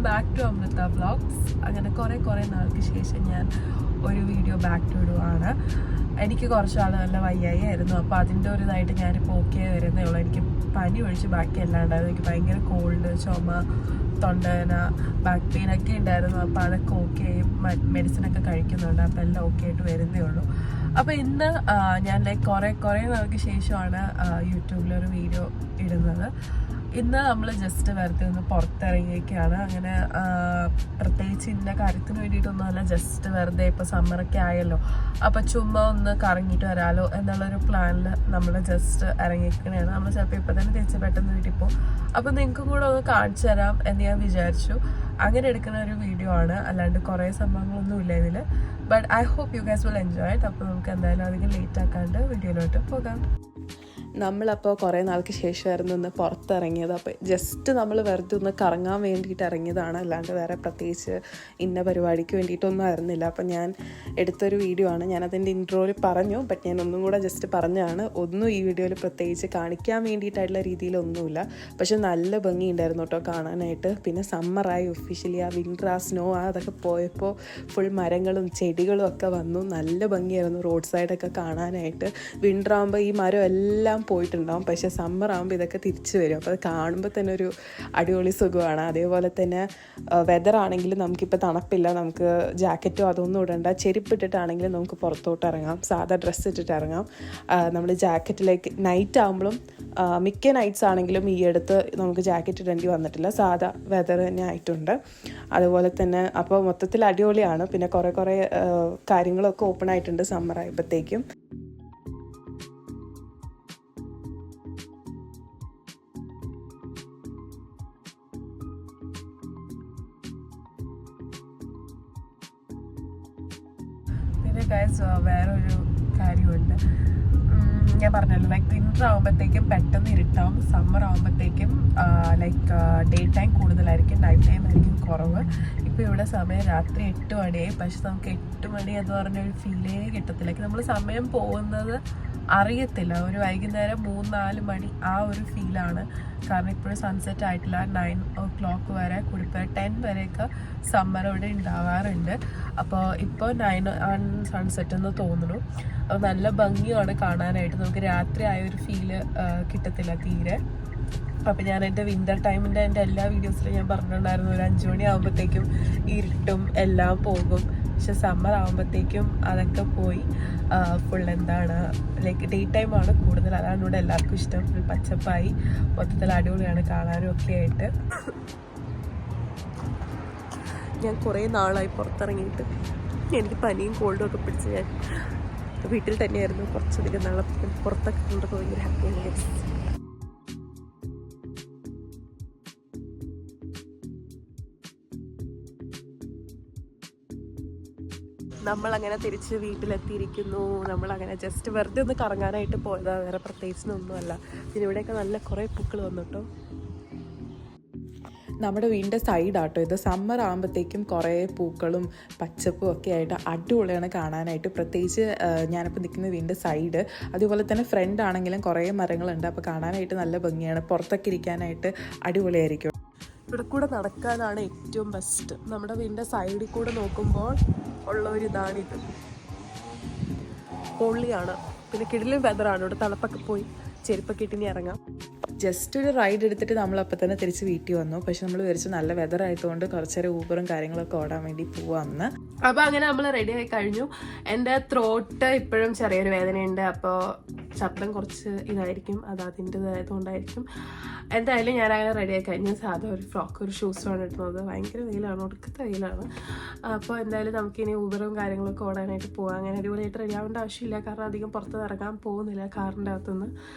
Back to Amrita vlogs. അങ്ങനെ കുറേ നാൾക്ക് ശേഷം ഞാൻ ഒരു വീഡിയോ ബാക്ക് ടു ഇടുവാണ്. എനിക്ക് കുറച്ചാൾ നല്ല വയ്യായി ആയിരുന്നു. അപ്പോൾ അതിൻ്റെ ഒരു ഇതായിട്ട് ഞാനിപ്പോൾ ഓക്കെ വരുന്നേ ഉള്ളൂ. എനിക്ക് പനി ഒഴിച്ച് ബാക്കി എല്ലാം ഉണ്ടായിരുന്നു. എനിക്ക് ഭയങ്കര കോൾഡ്, ചുമ, തൊണ്ടവേദന, ബാക്ക് പെയിൻ ഒക്കെ ഉണ്ടായിരുന്നു. അപ്പോൾ അതൊക്കെ ഓക്കെ ആയി, മെഡിസിനൊക്കെ കഴിക്കുന്നുണ്ട്. അപ്പോൾ എല്ലാം ഓക്കെ ആയിട്ട് വരുന്നേ ഉള്ളൂ. അപ്പോൾ ഇന്ന് ഞാൻ കുറേ നാൾക്ക് ശേഷമാണ് യൂട്യൂബിലൊരു വീഡിയോ ഇടുന്നത്. ഇന്ന് നമ്മൾ ജസ്റ്റ് വെറുതെ ഒന്ന് പുറത്തിറങ്ങിയൊക്കെയാണ്. അങ്ങനെ പ്രത്യേകിച്ച് ഇന്ന കാര്യത്തിന് വേണ്ടിയിട്ടൊന്നുമല്ല, ജസ്റ്റ് വെറുതെ ഇപ്പോൾ സമ്മറൊക്കെ ആയല്ലോ, അപ്പോൾ ചുമ്മാ ഒന്ന് കറങ്ങിയിട്ട് വരാമല്ലോ എന്നുള്ളൊരു പ്ലാനിൽ നമ്മൾ ജസ്റ്റ് ഇറങ്ങിയിരിക്കണതാണ്. നമ്മൾ ചിലപ്പോൾ ഇപ്പോൾ തന്നെ തിരിച്ച് പെട്ടെന്ന് വീട്ടിൽ പോകും. അപ്പോൾ നിങ്ങൾക്കും കൂടെ ഒന്ന് കാണിച്ചു തരാം എന്ന് ഞാൻ വിചാരിച്ചു. അങ്ങനെ എടുക്കുന്ന ഒരു വീഡിയോ ആണ്, അല്ലാണ്ട് കുറേ സംഭവങ്ങളൊന്നുമില്ല ഇതിൽ. But I hope you guys will enjoy it. അപ്പോൾ നമുക്ക് എന്തായാലും അധികം ലേറ്റ് ആക്കാണ്ട് വീഡിയോയിലോട്ട് പോകാം. നമ്മളപ്പോൾ കുറേ നാൾക്ക് ശേഷമായിരുന്നു ഒന്ന് പുറത്തിറങ്ങിയത്. അപ്പോൾ ജസ്റ്റ് നമ്മൾ വെറുതെ ഒന്ന് കറങ്ങാൻ വേണ്ടിയിട്ട് ഇറങ്ങിയതാണ്, അല്ലാണ്ട് വേറെ പ്രത്യേകിച്ച് ഇന്ന പരിപാടിക്ക് വേണ്ടിയിട്ടൊന്നും ആയിരുന്നില്ല. അപ്പോൾ ഞാൻ എടുത്തൊരു വീഡിയോ ആണ്. ഞാനതിൻ്റെ ഇൻട്രോയിൽ പറഞ്ഞു, ബട്ട് ഞാൻ ഒന്നും കൂടെ ജസ്റ്റ് പറഞ്ഞതാണ്. ഒന്നും ഈ വീഡിയോയിൽ പ്രത്യേകിച്ച് കാണിക്കാൻ വേണ്ടിയിട്ടായിട്ടുള്ള രീതിയിലൊന്നുമില്ല, പക്ഷെ നല്ല ഭംഗിയുണ്ടായിരുന്നു കേട്ടോ കാണാനായിട്ട്. പിന്നെ സമ്മറായി ഒഫീഷ്യലി, ആ വിൻ്റർ, ആ സ്നോ അതൊക്കെ പോയപ്പോൾ ഫുൾ മരങ്ങളും ചെടികളും ഒക്കെ വന്നു. നല്ല ഭംഗിയായിരുന്നു റോഡ് സൈഡൊക്കെ കാണാനായിട്ട്. വിൻ്റർ ആകുമ്പോൾ ഈ മരം എല്ലാം പോയിട്ടുണ്ടാവും, പക്ഷെ സമ്മർ ആകുമ്പോൾ ഇതൊക്കെ തിരിച്ചു വരും. അപ്പോൾ അത് കാണുമ്പോൾ തന്നെ ഒരു അടിപൊളി സുഖമാണ്. അതേപോലെ തന്നെ വെതർ ആണെങ്കിലും നമുക്കിപ്പോൾ തണുപ്പില്ല, നമുക്ക് ജാക്കറ്റോ അതൊന്നും ഇടണ്ട. ചെരുപ്പിട്ടിട്ടാണെങ്കിലും നമുക്ക് പുറത്തോട്ട് ഇറങ്ങാം, സാധാ ഡ്രസ്സ് ഇട്ടിട്ട് ഇറങ്ങാം. നമ്മൾ ജാക്കറ്റിലേക്ക് നൈറ്റ് ആകുമ്പോഴും മിക്ക നൈറ്റ്സ് ആണെങ്കിലും ഈ അടുത്ത് നമുക്ക് ജാക്കറ്റ് ഇടേണ്ടി വന്നിട്ടില്ല, സാധാ വെതർ തന്നെ ആയിട്ടുണ്ട്. അതുപോലെ തന്നെ അപ്പോൾ മൊത്തത്തിൽ അടിപൊളിയാണ്. പിന്നെ കുറേ കാര്യങ്ങളൊക്കെ ഓപ്പൺ ആയിട്ടുണ്ട് സമ്മർ ആയപ്പോഴത്തേക്കും. പിന്നെ ഗൈസ് വേറൊരു കാര്യമുണ്ട്. ഞാൻ പറഞ്ഞല്ലോ, ലൈക്ക് വിൻ്റർ ആകുമ്പോഴത്തേക്കും പെട്ടെന്ന് ഇരുട്ടാവും, സമ്മർ ആകുമ്പോഴത്തേക്കും ലൈക്ക് ഡേ ടൈം കൂടുതലായിരിക്കും, നൈറ്റ് ടൈം ആയിരിക്കും കുറവ്. ഇപ്പോൾ ഇവിടെ സമയം രാത്രി 8 മണിയായി, പക്ഷെ നമുക്ക് 8 മണി എന്ന് പറഞ്ഞൊരു ഫീലേ കിട്ടത്തില്ല. നമ്മൾ സമയം പോകുന്നത് അറിയത്തില്ല. ഒരു വൈകുന്നേരം 3-4 മണി ആ ഒരു ഫീലാണ്. കാരണം ഇപ്പോഴും സൺസെറ്റ് ആയിട്ടില്ല. 9 o'clock വരെ, കൂടിപ്പോയ 10 വരെയൊക്കെ സമ്മർ ഇവിടെ ഉണ്ടാവാറുണ്ട്. അപ്പോൾ ഇപ്പോൾ 9 ആണ് സൺസെറ്റ് എന്ന് തോന്നുന്നു. അപ്പോൾ നല്ല ഭംഗിയാണ് കാണാനായിട്ട്. നമുക്ക് രാത്രി ആയ ഒരു ഫീല് കിട്ടത്തില്ല തീരെ. അപ്പോൾ ഞാൻ എൻ്റെ വിൻ്റർ ടൈമിൻ്റെ എൻ്റെ എല്ലാ വീഡിയോസിലും ഞാൻ പറഞ്ഞിട്ടുണ്ടായിരുന്നു, ഒരു 5 മണി ആകുമ്പോഴത്തേക്കും ഇരുട്ടും എല്ലാം പോകും. പക്ഷെ സമ്മർ ആകുമ്പോഴത്തേക്കും അതൊക്കെ പോയി ഫുൾ എന്താണ് ലൈക്ക് ഡേ ടൈമാണ് കൂടുതൽ. അതാണ് ഇവിടെ എല്ലാവർക്കും ഇഷ്ടം. ഫുൾ പച്ചപ്പായി, മൊത്തത്തിൽ അടിപൊളിയാണ് കാണാനും ഒക്കെ ആയിട്ട്. ഞാൻ കുറേ നാളായി പുറത്തിറങ്ങിയിട്ട്. എനിക്ക് പനിയും കോൾഡും ഒക്കെ പിടിച്ച് ഞാൻ വീട്ടിൽ തന്നെയായിരുന്നു കുറച്ചധികം നാളെ. പുറത്തൊക്കെ കൊണ്ടൊക്കെ ഭയങ്കര ഹാപ്പിയാണ്. നമ്മളങ്ങനെ തിരിച്ച് വീട്ടിലെത്തിയിരിക്കുന്നു. നമ്മളങ്ങനെ ജസ്റ്റ് വെറുതെ ഒന്ന് കറങ്ങാനായിട്ട് പോയതാണ്, വേറെ പ്രത്യേകിച്ചൊന്നുമല്ല. പിന്നെ ഇവിടെയൊക്കെ നല്ല കുറേ പൂക്കൾ വന്നിട്ടോ. നമ്മുടെ വീടിൻ്റെ സൈഡാട്ടോ ഇത്. സമ്മർ ആകുമ്പോഴത്തേക്കും കുറേ പൂക്കളും പച്ചപ്പും ഒക്കെ ആയിട്ട് അടിപൊളിയാണ് കാണാനായിട്ട്. പ്രത്യേകിച്ച് ഞാനിപ്പോൾ നിൽക്കുന്ന വീടിൻ്റെ സൈഡ്, അതുപോലെ തന്നെ ഫ്രണ്ട് ആണെങ്കിലും കുറേ മരങ്ങളുണ്ട്. അപ്പോൾ കാണാനായിട്ട് നല്ല ഭംഗിയാണ്, പുറത്തൊക്കെ ഇരിക്കാനായിട്ട് അടിപൊളിയായിരിക്കും. ഇവിടെ കൂടെ നടക്കാനാണ് ഏറ്റവും ബെസ്റ്റ്. നമ്മുടെ വീടിൻ്റെ സൈഡിൽ കൂടെ നോക്കുമ്പോൾ ഉള്ള ഒരു ഇതാണിത്. പൊള്ളിയാണ്. പിന്നെ കിടിലൻ വെതറാണ് ഇവിടെ. തണുപ്പൊക്കെ പോയി ചെരുപ്പൊക്കെ ഇട്ടിനി ഇറങ്ങാം. ജസ്റ്റ് ഒരു റൈഡ് എടുത്തിട്ട് നമ്മളപ്പോൾ തന്നെ തിരിച്ച് വീട്ടിൽ വന്നു. പക്ഷെ നമ്മൾ വിചാരിച്ചു നല്ല വെതർ ആയതുകൊണ്ട് കുറച്ചേരം ഊബറും കാര്യങ്ങളൊക്കെ ഓടാൻ വേണ്ടി പോവാമെന്ന്. അപ്പോൾ അങ്ങനെ നമ്മൾ റെഡി ആയി കഴിഞ്ഞു. എൻ്റെ ത്രോട്ട് ഇപ്പോഴും ചെറിയൊരു വേദനയുണ്ട്. അപ്പോൾ ശബ്ദം കുറച്ച് ഇതായിരിക്കും, അത് അതിൻ്റെതായതുകൊണ്ടായിരിക്കും. എന്തായാലും ഞാനങ്ങനെ റെഡി ആയി കഴിഞ്ഞു. സാധാ ഒരു ഫ്രോക്ക്, ഒരു ഷൂസുമാണ് ഇടുന്നത്. ഭയങ്കര വെയിലാണ്, ഒടുക്കത്തെ വെയിലാണ്. അപ്പോൾ എന്തായാലും നമുക്കിനി ഊബറും കാര്യങ്ങളൊക്കെ ഓടാനായിട്ട് പോകാം. അങ്ങനെ അടിപൊളിയായിട്ട് റെഡി ആവേണ്ട ആവശ്യമില്ല, കാരണം അധികം പുറത്ത് ഇറങ്ങാൻ പോകുന്നില്ല കാറിൻ്റെ അകത്തുനിന്ന്.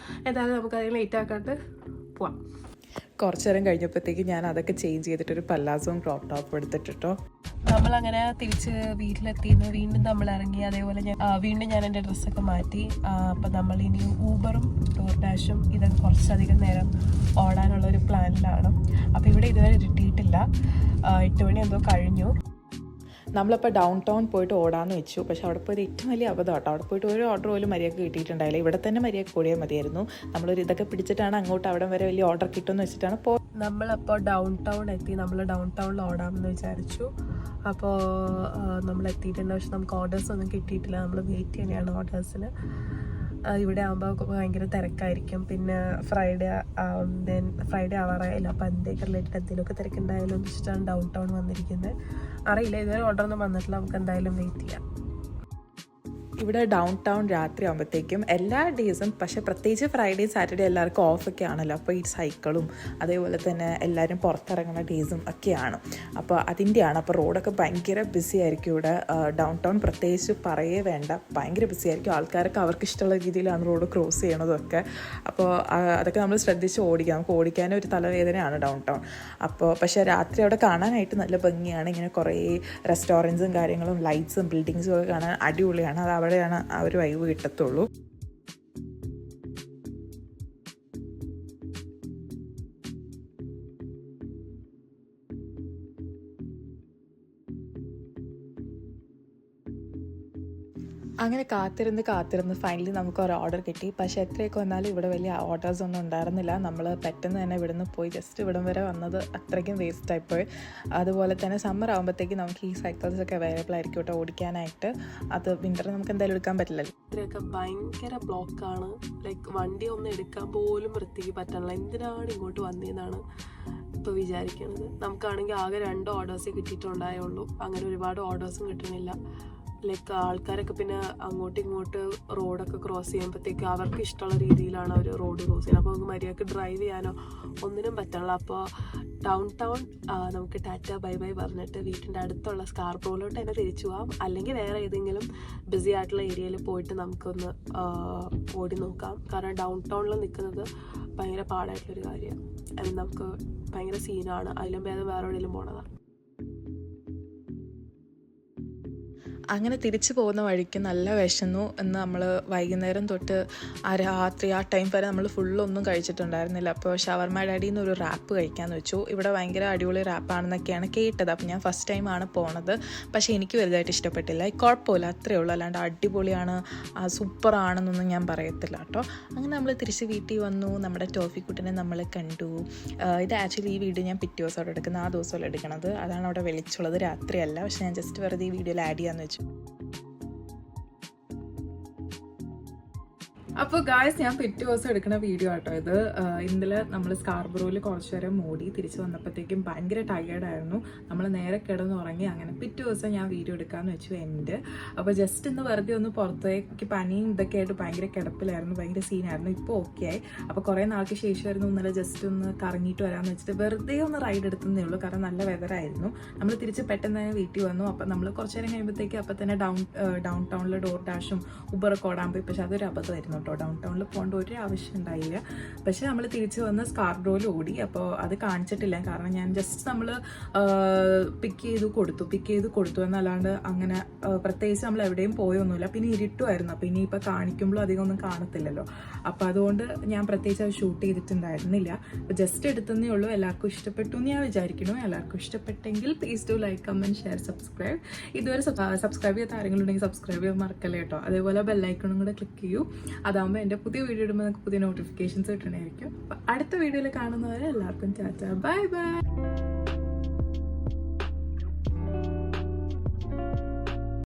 എന്തായാലും നമുക്ക് അതിന് ലേറ്റ് ആക്കാണ്ട് പോവാം. കുറച്ചു നേരം കഴിഞ്ഞപ്പോഴത്തേക്ക് ഞാൻ അതൊക്കെ ചേഞ്ച് ചെയ്തിട്ടൊരു പല്ലാസവും ക്രോപ്പ് ടോപ്പും എടുത്തിട്ടോ. നമ്മളങ്ങനെ തിരിച്ച് വീട്ടിലെത്തിയിരുന്നു. വീണ്ടും നമ്മൾ ഇറങ്ങി. അതേപോലെ വീണ്ടും ഞാൻ എൻ്റെ ഡ്രസ്സൊക്കെ മാറ്റി. അപ്പം നമ്മളിനി ഊബറും ഡോർഡാഷും ഇതൊക്കെ കുറച്ചധികം നേരം ഓടാനുള്ളൊരു പ്ലാനിലാണ്. അപ്പോൾ ഇവിടെ ഇതുവരെ കിട്ടിയിട്ടില്ല. 8 മണി എന്തോ കഴിഞ്ഞു. നമ്മളപ്പോൾ ഡൗൺ ടൗൺ പോയിട്ട് ഓടാമെന്ന് വെച്ചു. പക്ഷേ അവിടെ പോയത് ഏറ്റവും വലിയ അബദ്ധം കേട്ടോ. അവിടെ പോയിട്ട് ഒരു ഓർഡർ പോലും മര്യാദക്ക് കിട്ടിയിട്ടുണ്ടായില്ല. ഇവിടെ തന്നെ മര്യാദക്ക് ഓടിയാൽ മതിയായിരുന്നു. നമ്മളൊരു ഇതൊക്കെ പിടിച്ചിട്ടാണ് അങ്ങോട്ട് അവിടെ വരെ വലിയ ഓർഡർ കിട്ടുമെന്ന് വെച്ചിട്ടാണ് നമ്മളപ്പോൾ ഡൗൺ ടൗൺ എത്തി. നമ്മൾ ഡൗൺ ടൗണിൽ ഓടാമെന്ന് വിചാരിച്ചു. അപ്പോൾ നമ്മൾ എത്തിയിട്ടുണ്ട്. പക്ഷെ നമുക്ക് ഓർഡേഴ്സ് ഒന്നും കിട്ടിയിട്ടില്ല. നമ്മൾ വെയിറ്റ് ചെയ്യണതാണ് ഓർഡേഴ്സിന്. ഇവിടെ ആകുമ്പോൾ ഭയങ്കര തിരക്കായിരിക്കും. പിന്നെ ഫ്രൈഡേ ആവാറായില്ല. അപ്പോൾ എന്തൊക്കെ റിലേറ്റഡ് എന്തെങ്കിലുമൊക്കെ തിരക്കുണ്ടായാലും എന്ന് വെച്ചിട്ടാണ് ഡൗൺ ടൗൺ വന്നിരിക്കുന്നത്. അറിയില്ല, ഇതുവരെ ഓർഡറൊന്നും വന്നിട്ടില്ല. നമുക്ക് എന്തായാലും വെയിറ്റ് ചെയ്യാം. ഇവിടെ ഡൗൺ ടൗൺ രാത്രി ആകുമ്പോഴത്തേക്കും എല്ലാ ഡേയ്സും, പക്ഷേ പ്രത്യേകിച്ച് ഫ്രൈഡേ സാറ്റർഡേ എല്ലാവർക്കും ഓഫൊക്കെ ആണല്ലോ. അപ്പോൾ ഈ സൈക്കിളും അതേപോലെ തന്നെ എല്ലാവരും പുറത്തിറങ്ങുന്ന ഡേയ്സും ഒക്കെയാണ്. അപ്പോൾ അതിൻ്റെയാണ്. അപ്പോൾ റോഡൊക്കെ ഭയങ്കര ബിസി ആയിരിക്കും ഇവിടെ. ഡൗൺ ടൗൺ പ്രത്യേകിച്ച് പറയേ വേണ്ട, ഭയങ്കര ബിസി ആയിരിക്കും. ആൾക്കാരൊക്കെ അവർക്ക് ഇഷ്ടമുള്ള രീതിയിലാണ് റോഡ് ക്രോസ് ചെയ്യണതൊക്കെ. അപ്പോൾ അതൊക്കെ നമ്മൾ ശ്രദ്ധിച്ച് ഓടിക്കാം. നമുക്ക് ഓടിക്കാനും ഒരു തലവേദനയാണ് ഡൗൺ ടൗൺ. അപ്പോൾ പക്ഷേ രാത്രി അവിടെ കാണാനായിട്ട് നല്ല ഭംഗിയാണ്. ഇങ്ങനെ കുറേ റെസ്റ്റോറൻറ്റ്സും കാര്യങ്ങളും ലൈറ്റ്സും ബിൽഡിങ്സും ഒക്കെ കാണാൻ അടിപൊളിയാണ്. അത് അവിടെയാണ് ആ ഒരു വൈബ് കിട്ടത്തുള്ളൂ. അങ്ങനെ കാത്തിരുന്ന് ഫൈനലി നമുക്ക് ഒരു ഓർഡർ കിട്ടി. പക്ഷേ എത്രയൊക്കെ വന്നാലും ഇവിടെ വലിയ ഓർഡേഴ്സ് ഒന്നും ഉണ്ടായിരുന്നില്ല. നമ്മൾ പെട്ടെന്ന് തന്നെ ഇവിടുന്ന് പോയി ജസ്റ്റ് ഇവിടം വരെ വന്നത് അത്രയ്ക്കും വേസ്റ്റായിപ്പോയി. അതുപോലെ തന്നെ സമ്മർ ആകുമ്പോഴത്തേക്ക് നമുക്ക് ഈ സൈക്കിൾസൊക്കെ അവൈലബിൾ ആയിരിക്കും കേട്ടോ ഓടിക്കാനായിട്ട്. അത് വിൻ്ററിൽ നമുക്ക് എന്തായാലും എടുക്കാൻ പറ്റില്ലല്ലോ. ഇത്രയൊക്കെ ഭയങ്കര ബ്ലോക്കാണ്. ലൈക്ക് വണ്ടി ഒന്നും എടുക്കാൻ പോലും വൃത്തിക്ക് പറ്റണില്ല. എന്തിനാണ് ഇങ്ങോട്ട് വന്നതെന്നാണ് ഇപ്പോൾ വിചാരിക്കുന്നത്. നമുക്കാണെങ്കിൽ ആകെ 2 ഓർഡേഴ്സേ കിട്ടിയിട്ടുണ്ടായുള്ളൂ. അങ്ങനെ ഒരുപാട് ഓർഡേഴ്സും കിട്ടണില്ല. ലൈക്ക് ആൾക്കാരൊക്കെ പിന്നെ അങ്ങോട്ടും ഇങ്ങോട്ട് റോഡൊക്കെ ക്രോസ് ചെയ്യുമ്പോഴത്തേക്ക് അവർക്ക് ഇഷ്ടമുള്ള രീതിയിലാണ് അവർ റോഡ് ക്രോസ് ചെയ്യുന്നത്. അപ്പോൾ നമുക്ക് മര്യാദക്ക് ഡ്രൈവ് ചെയ്യാനോ ഒന്നിനും പറ്റില്ല. അപ്പോൾ ഡൗൺ ടൗൺ നമുക്ക് ടാറ്റ ബൈ ബൈ പറഞ്ഞിട്ട് വീട്ടിൻ്റെ അടുത്തുള്ള സ്കാർബ്രോയിലോട്ട് തന്നെ തിരിച്ചു പോകാം. അല്ലെങ്കിൽ വേറെ ഏതെങ്കിലും ബിസി ആയിട്ടുള്ള ഏരിയയിൽ പോയിട്ട് നമുക്കൊന്ന് ഓടി നോക്കാം. കാരണം ഡൗൺ ടൗണിൽ നിൽക്കുന്നത് ഭയങ്കര പാടായിട്ടുള്ളൊരു കാര്യമാണ്. അതിന് നമുക്ക് ഭയങ്കര സീനാണ്. അതിലും ഭേദം വേറെ എവിടെയെങ്കിലും പോണതാണ്. അങ്ങനെ തിരിച്ചു പോകുന്ന വഴിക്ക് നല്ല വിശന്നു എന്ന് നമ്മൾ വൈകുന്നേരം തൊട്ട് ആ രാത്രി ആ ടൈം വരെ നമ്മൾ ഫുള്ളൊന്നും കഴിച്ചിട്ടുണ്ടായിരുന്നില്ല. അപ്പോൾ ഷവർമ ഡാഡിയിൽ നിന്ന് ഒരു റാപ്പ് കഴിക്കാമെന്ന് വെച്ചു. ഇവിടെ ഭയങ്കര അടിപൊളി റാപ്പാണെന്നൊക്കെയാണ് കേട്ടത്. അപ്പോൾ ഞാൻ ഫസ്റ്റ് ടൈമാണ് പോണത്. പക്ഷേ എനിക്ക് വലുതായിട്ട് ഇഷ്ടപ്പെട്ടില്ല. കുഴപ്പമില്ല, അത്രയേ ഉള്ളൂ. അല്ലാണ്ട് അടിപൊളിയാണ് സൂപ്പറാണെന്നൊന്നും ഞാൻ പറയത്തില്ല കേട്ടോ. അങ്ങനെ നമ്മൾ തിരിച്ച് വീട്ടിൽ വന്നു. നമ്മുടെ ടോഫിക്കുട്ടിനെ നമ്മൾ കണ്ടു. ഇത് ആക്ച്വലി ഈ വീഡിയോ ഞാൻ പിറ്റേ ദിവസം എടുക്കുന്നത്, ആ ദിവസമല്ല എടുക്കണത്. അതാണ് അവിടെ വെളിച്ചുള്ളത്, രാത്രിയല്ല. പക്ഷേ ഞാൻ ജസ്റ്റ് വെറുതെ ഈ വീഡിയോയിൽ ആഡ് ചെയ്യാമെന്ന് വെച്ചു. അപ്പോൾ ഗായ്സ്, ഞാൻ പിറ്റേ ദിവസം എടുക്കുന്ന വീഡിയോ ആട്ടോ ഇത്. ഇന്നലെ നമ്മൾ സ്കാർബറോയിൽ കുറച്ച് നേരം ഓടി തിരിച്ച് വന്നപ്പോഴത്തേക്കും ഭയങ്കര ടയേർഡായിരുന്നു. നമ്മൾ നേരെ കിടന്നുറങ്ങി. അങ്ങനെ പിറ്റേ ദിവസം ഞാൻ വീഡിയോ എടുക്കാമെന്ന് വെച്ചു എൻ്റെ. അപ്പോൾ ജസ്റ്റ് ഇന്ന് വെറുതെ ഒന്ന് പുറത്തേക്ക് പനിയും ഇതൊക്കെ ആയിട്ട് ഭയങ്കര കിടപ്പിലായിരുന്നു, ഭയങ്കര സീനായിരുന്നു. ഇപ്പോൾ ഓക്കെ ആയി. അപ്പോൾ കുറേ നാൾക്ക് ശേഷമായിരുന്നു ഇന്നലെ ജസ്റ്റ് ഒന്ന് കറങ്ങിയിട്ട് വരാമെന്ന് വെച്ചിട്ട് വെറുതെ ഒന്ന് റൈഡ് എടുത്തതേ ഉള്ളൂ. കാരണം നല്ല വെതറായിരുന്നു. നമ്മൾ തിരിച്ച് പെട്ടെന്ന് തന്നെ വീട്ടിൽ വന്നു. അപ്പോൾ നമ്മൾ കുറച്ച് നേരം കഴിയുമ്പോഴത്തേക്ക് അപ്പോൾ തന്നെ ഡൗൺ ടൗണിൽ ഡോർ ഡാഷും ഉബറൊക്കെ ഓടാൻ പോയി. പക്ഷേ അതൊരു അബദ്ധമായിരുന്നു. ഡൗൺ ടൗണിൽ പോകേണ്ട ഒരു ആവശ്യം ഉണ്ടായില്ല. പക്ഷെ നമ്മൾ തിരിച്ചു വന്ന് സ്കാർബ്രോയിൽ ഓടി. അപ്പോൾ അത് കാണിച്ചിട്ടില്ല. കാരണം ഞാൻ ജസ്റ്റ് നമ്മൾ പിക്ക് ചെയ്ത് കൊടുത്തു എന്നല്ലാണ്ട് അങ്ങനെ പ്രത്യേകിച്ച് നമ്മൾ എവിടെയും പോയൊന്നുമില്ല. പിന്നെ ഇരുട്ടുമായിരുന്നു. അപ്പോൾ ഇനിയിപ്പോൾ കാണിക്കുമ്പോഴും അധികം ഒന്നും കാണത്തില്ലല്ലോ. അപ്പോൾ അതുകൊണ്ട് ഞാൻ പ്രത്യേകിച്ച് അത് ഷൂട്ട് ചെയ്തിട്ടുണ്ടായിരുന്നില്ല. അപ്പോൾ ജസ്റ്റ് എടുത്തതേ ഉള്ളൂ. എല്ലാവർക്കും ഇഷ്ടപ്പെട്ടു എന്ന് ഞാൻ വിചാരിക്കുന്നു. എല്ലാവർക്കും ഇഷ്ടപ്പെട്ടെങ്കിൽ please do like, comment, share, subscribe. ഇതുവരെ സബ്സ്ക്രൈബ് ചെയ്യാത്ത ആരെങ്കിലും സബ്സ്ക്രൈബ് ചെയ്യാൻ മറക്കല്ലേ കേട്ടോ. അതേപോലെ ബെല്ലൈക്കണും കൂടെ ക്ലിക്ക് ചെയ്യൂ. അതാകുമ്പോൾ എൻ്റെ പുതിയ വീഡിയോ ഇടുമ്പോൾ നിങ്ങൾക്ക് പുതിയ നോട്ടിഫിക്കേഷൻസ് കിട്ടണമായിരിക്കും. അപ്പോൾ അടുത്ത വീഡിയോയിൽ കാണുന്നവരെ എല്ലാവർക്കും ടാറ്റ, ബൈ ബൈ.